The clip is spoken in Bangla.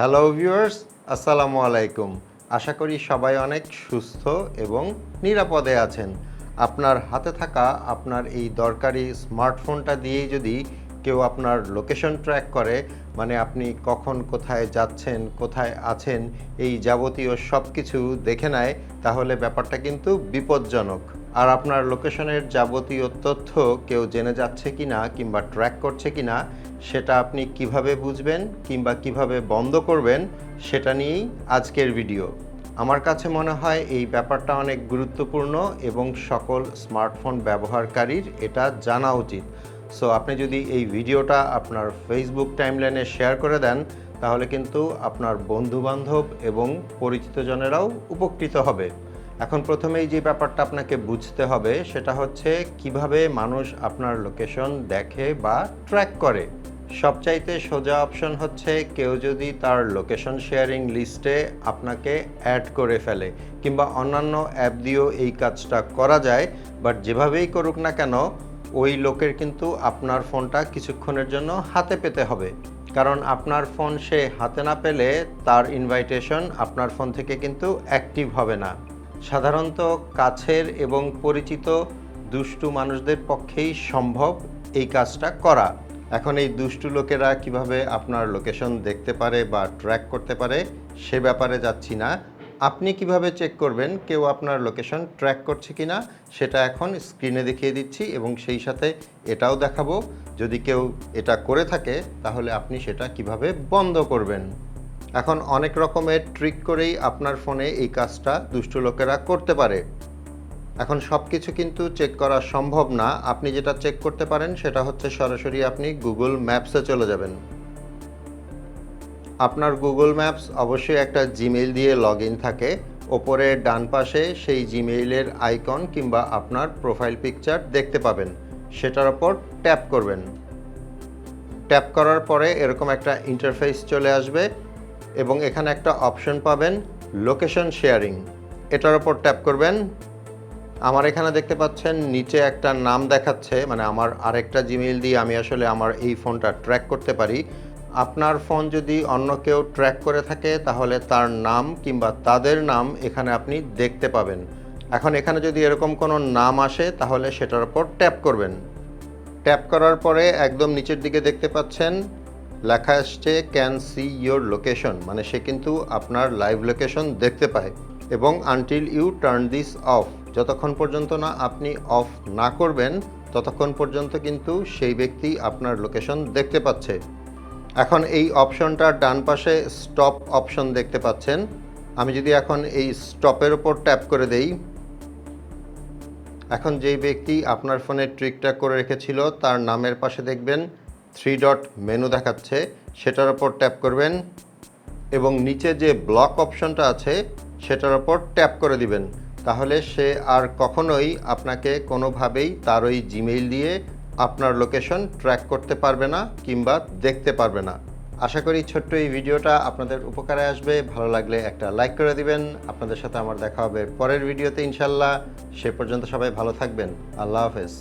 হ্যালো ভিউয়ার্স, আসসালামু আলাইকুম। আশা করি সবাই অনেক সুস্থ এবং নিরাপদে আছেন। আপনার হাতে থাকা আপনার এই দরকারি স্মার্টফোনটা দিয়েই যদি কেউ আপনার লোকেশন ট্র্যাক করে, মানে আপনি কখন কোথায় যাচ্ছেন, কোথায় আছেন, এই যাবতীয় সব কিছু দেখে নেয়, তাহলে ব্যাপারটা কিন্তু বিপজ্জনক। আর আপনার লোকেশনের যাবতীয় তথ্য কেউ জেনে যাচ্ছে কিনা কিংবা ট্র্যাক করছে কিনা সেটা আপনি কিভাবে বুঝবেন কিংবা কিভাবে বন্ধ করবেন সেটা নিয়েই আজকের ভিডিও। আমার কাছে মনে হয় এই ব্যাপারটা অনেক গুরুত্বপূর্ণ এবং সকল স্মার্টফোন ব্যবহারকারীর এটা জানা উচিত। সো আপনি যদি এই ভিডিওটা আপনার ফেসবুক টাইমলাইনে শেয়ার করে দেন, তাহলে কিন্তু আপনার বন্ধুবান্ধব এবং পরিচিতজনেরাও উপকৃত হবে। এখন প্রথমেই যে ব্যাপারটা আপনাকে বুঝতে হবে সেটা হচ্ছে কিভাবে মানুষ আপনার লোকেশন দেখে বা ট্র্যাক করে। সবচাইতে সোজা অপশন হচ্ছে কেউ যদি তার লোকেশন শেয়ারিং লিস্টে আপনাকে অ্যাড করে ফেলে, কিংবা অন্যান্য অ্যাপ দিয়েও এই কাজটা করা যায়। বাট যেভাবেই করুক না কেন, ওই লোকের কিন্তু আপনার ফোনটা কিছুক্ষণের জন্য হাতে পেতে হবে, কারণ আপনার ফোন সে হাতে না পেলে তার ইনভাইটেশন আপনার ফোন থেকে কিন্তু অ্যাক্টিভ হবে না। সাধারণত কাছের এবং পরিচিত দুষ্টু মানুষদের পক্ষেই সম্ভব এই কাজটা করা। এখন এই দুষ্টু লোকেরা কিভাবে আপনার লোকেশন দেখতে পারে বা ট্র্যাক করতে পারে সে ব্যাপারে যাচ্ছি না। আপনি কিভাবে চেক করবেন কেউ আপনার লোকেশন ট্র্যাক করছে কিনা সেটা এখন স্ক্রিনে দেখিয়ে দিচ্ছি, এবং সেই সাথে এটাও দেখাবো যদি কেউ এটা করে থাকে তাহলে আপনি সেটা কিভাবে বন্ধ করবেন। এখন অনেক রকমের ট্রিক করেই আপনার ফোনে এই কাজটা দুষ্ট লোকেরা করতে পারে। এখন সব কিছু কিন্তু চেক করা সম্ভব না। আপনি যেটা চেক করতে পারেন সেটা হচ্ছে সরাসরি আপনি গুগল ম্যাপসে চলে যাবেন। আপনার গুগল ম্যাপস অবশ্যই একটা জিমেইল দিয়ে লগ ইন থাকে। ওপরে ডান পাশে সেই জিমেইলের আইকন কিংবা আপনার প্রোফাইল পিকচার দেখতে পাবেন, সেটার ওপর ট্যাপ করবেন। ট্যাপ করার পরে এরকম একটা ইন্টারফেস চলে আসবে এবং এখানে একটা অপশন পাবেন লোকেশন শেয়ারিং, এটার ওপর ট্যাপ করবেন। আমার এখানে দেখতে পাচ্ছেন নিচে একটা নাম দেখাচ্ছে, মানে আমার আরেকটা জিমেইল দিয়ে আমি আসলে আমার এই ফোনটা ট্র্যাক করতে পারি। আপনার ফোন যদি অন্য কেউ ট্র্যাক করে থাকে তাহলে তার নাম কিংবা তাদের নাম এখানে আপনি দেখতে পাবেন। এখন এখানে যদি এরকম কোনো নাম আসে তাহলে সেটার উপর ট্যাপ করবেন। ট্যাপ করার পরে একদম নিচের দিকে দেখতে পাচ্ছেন লেখা আসছে ক্যান সি ইয়োর লোকেশন, মানে সে কিন্তু আপনার লাইভ লোকেশন দেখতে পায়। এবং until you turn this off, যতক্ষণ পর্যন্ত না আপনি অফ না করবেন ততক্ষণ পর্যন্ত কিন্তু সেই ব্যক্তি আপনার লোকেশন দেখতে পাচ্ছে। এখন এই অপশনটার ডান পাশে স্টপ অপশন দেখতে পাচ্ছেন। আমি যদি এখন এই স্টপের ওপর ট্যাপ করে দেই, এখন যেই ব্যক্তি আপনার ফোনে ট্রিকটা করে রেখেছিল তার নামের পাশে দেখবেন 3 ডট মেনু দেখাচ্ছে, সেটার ওপর ট্যাপ করবেন এবং নিচে যে ব্লক অপশনটা আছে সেটার ওপর ট্যাপ করে দিবেন। তাহলে সে আর কখনোই আপনাকে কোনোভাবেই তার ওই জিমেইল দিয়ে আপনার লোকেশন ট্র্যাক করতে পারবে না কিংবা দেখতে পারবে না। আশা করি ছোট্ট এই ভিডিওটা আপনাদের উপকারে আসবে। ভালো লাগলে একটা লাইক করে দিবেন। আপনাদের সাথে আমার দেখা হবে পরের ভিডিওতে ইনশাল্লাহ। সে পর্যন্ত সবাই ভালো থাকবেন। আল্লাহ হাফেজ।